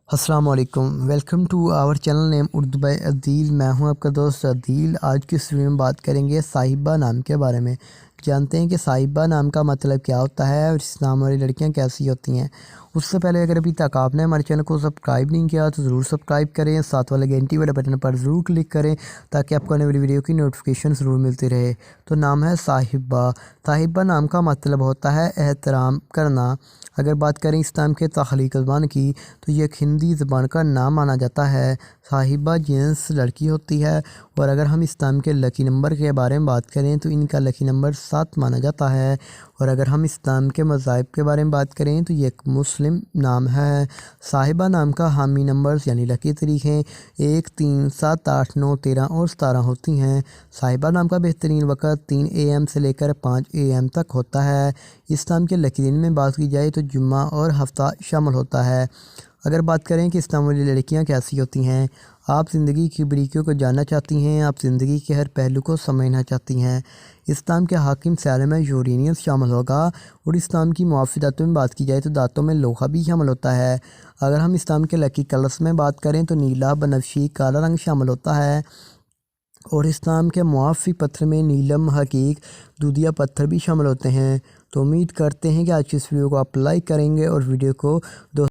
السلام علیکم، welcome to our channel name Urdu by Adeel. میں ہوں آپ کا دوست عدیل۔ آج کی اس ویڈیو میں بات کریں گے صاحبہ نام کے بارے میں۔ جانتے ہیں کہ صاحبہ نام کا مطلب کیا ہوتا ہے اور اس نام والی لڑکیاں کیسی ہوتی ہیں۔ اس سے پہلے اگر ابھی تک آپ نے ہمارے چینل کو سبسکرائب نہیں کیا تو ضرور سبسکرائب کریں، ساتھ والے گھنٹی والے بٹن پر ضرور کلک کریں تاکہ آپ کو آنے والی ویڈیو کی نوٹیفیکیشن ضرور ملتی رہے۔ تو نام ہے صاحبہ۔ صاحبہ نام کا مطلب ہوتا ہے احترام کرنا۔ اگر بات کریں اس نام کے تخلیقی زبان کی تو یہ ایک ہندی زبان کا نام مانا جاتا ہے۔ صاحبہ جنس لڑکی ہوتی ہے، اور اگر ہم اس نام کے لکی نمبر کے بارے میں بات کریں تو ان کا لکی نمبر 7 مانا جاتا ہے۔ اور اگر ہم اس نام کے مذاہب کے بارے میں بات کریں تو یہ ایک مسلم نام ہے۔ صاحبہ نام کا حامی نمبرز یعنی لکی طریقیں 1، 3، 7، 8، 9، 13 اور 17 ہوتی ہیں۔ صاحبہ نام کا بہترین وقت 3 AM سے لے کر 5 AM تک ہوتا ہے۔ اس نام کے لکی دن میں بات کی جائے تو جمعہ اور ہفتہ شامل ہوتا ہے۔ اگر بات کریں کہ اس نام والی لڑکیاں کیسی ہوتی ہیں، آپ زندگی کی باریکیوں کو جاننا چاہتی ہیں، آپ زندگی کے ہر پہلو کو سمجھنا چاہتی ہیں۔ اس نام کے حاکم سیارے میں یورینس شامل ہوگا، اور اس نام کی معافی دانتوں میں بات کی جائے تو دانتوں میں لوہا بھی شامل ہوتا ہے۔ اگر ہم اس نام کے لکی کلرز میں بات کریں تو نیلا، بنفشی، کالا رنگ شامل ہوتا ہے، اور اس نام کے موافق پتھر میں نیلم، حقیق، دودھیا پتھر بھی شامل ہوتے ہیں۔ تو امید کرتے ہیں کہ آج کی اس ویڈیو کو آپ لائک کریں گے اور ویڈیو کو